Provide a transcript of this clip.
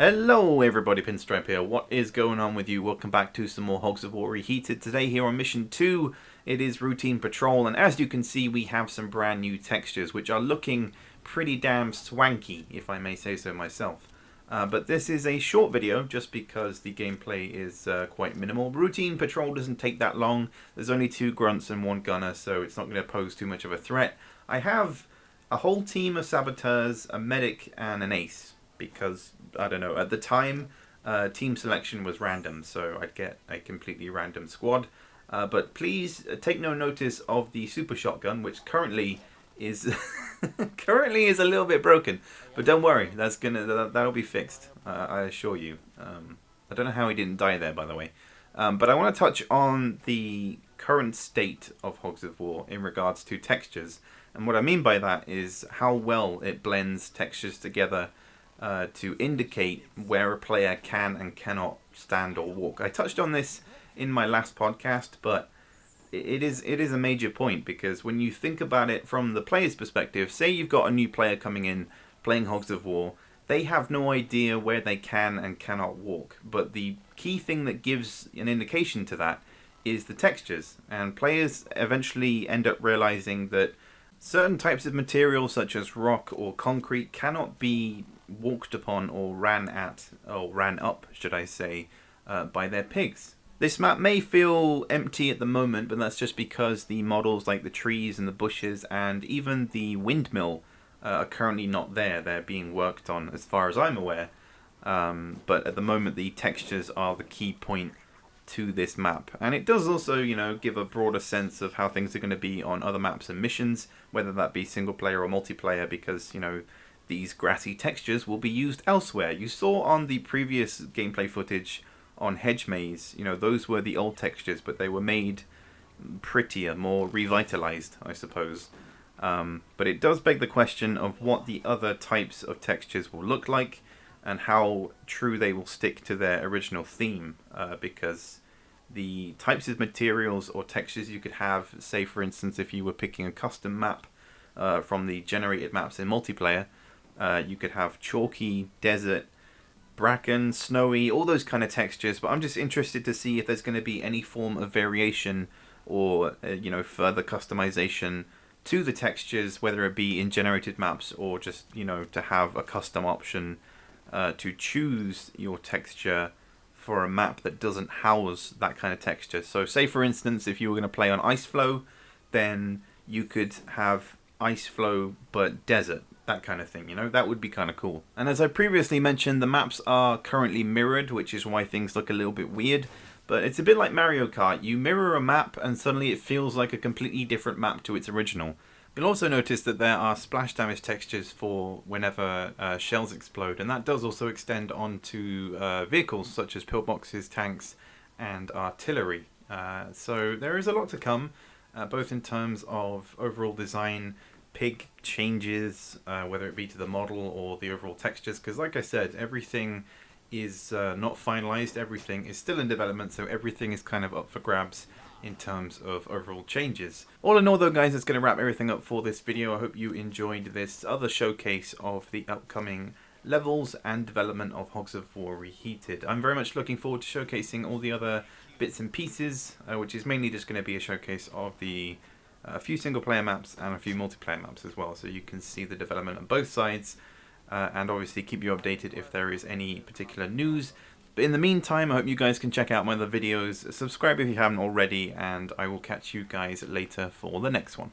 Hello everybody, Pinstripe here. What is going on with you? Welcome back to some more Hogs of War Reheated. Today here on Mission 2, it is Routine Patrol, and as you can see we have some brand new textures which are looking pretty damn swanky, if I may say so myself. But this is a short video just because the gameplay is quite minimal. Routine Patrol doesn't take that long. There's only 2 grunts and 1 gunner, so it's not going to pose too much of a threat. I have a whole team of saboteurs, a medic and an ace. Because, I don't know, at the time, team selection was random, so I'd get a completely random squad. But please take no notice of the super shotgun, which currently is currently is a little bit broken. But don't worry, that'll be fixed. I assure you. I don't know how he didn't die there, by the way. But I want to touch on the current state of Hogs of War in regards to textures, and what I mean by that is how well it blends textures together. To indicate where a player can and cannot stand or walk. I touched on this in my last podcast, but it is a major point, because when you think about it from the player's perspective, say you've got a new player coming in playing Hogs of War, they have no idea where they can and cannot walk, but the key thing that gives an indication to that is the textures, and players eventually end up realizing that certain types of material such as rock or concrete cannot be walked upon or ran up, should I say, by their pigs. This map may feel empty at the moment, but that's just because the models like the trees and the bushes and even the windmill are currently not there. They're being worked on as far as I'm aware. But at the moment the textures are the key point to this map, and it does also, give a broader sense of how things are going to be on other maps and missions, whether that be single player or multiplayer, because these grassy textures will be used elsewhere. You saw on the previous gameplay footage on Hedge Maze, those were the old textures, but they were made prettier, more revitalized, I suppose. But it does beg the question of what the other types of textures will look like and how true they will stick to their original theme, because the types of materials or textures you could have, say for instance if you were picking a custom map from the generated maps in multiplayer, you could have chalky, desert, bracken, snowy, all those kind of textures, but I'm just interested to see if there's going to be any form of variation or further customization to the textures, whether it be in generated maps or just to have a custom option to choose your texture for a map that doesn't house that kind of texture. So say for instance if you were going to play on ice flow, then you could have ice flow but desert, that kind of thing, that would be kind of cool. And as I previously mentioned, the maps are currently mirrored, which is why things look a little bit weird, but it's a bit like Mario Kart. You mirror a map and suddenly it feels like a completely different map to its original. You'll also notice that there are splash damage textures for whenever shells explode, and that does also extend onto vehicles such as pillboxes, tanks and artillery. So there is a lot to come, both in terms of overall design, pig changes, whether it be to the model or the overall textures, because like I said, everything is not finalized, everything is still in development, so everything is kind of up for grabs in terms of overall changes. All in all though guys, that's going to wrap everything up for this video. I hope you enjoyed this other showcase of the upcoming levels and development of Hogs of War Reheated. I'm very much looking forward to showcasing all the other bits and pieces, which is mainly just going to be a showcase of the a few single player maps and a few multiplayer maps as well, so you can see the development on both sides, and obviously keep you updated if there is any particular news. But in the meantime, I hope you guys can check out my other videos, subscribe if you haven't already, and I will catch you guys later for the next one.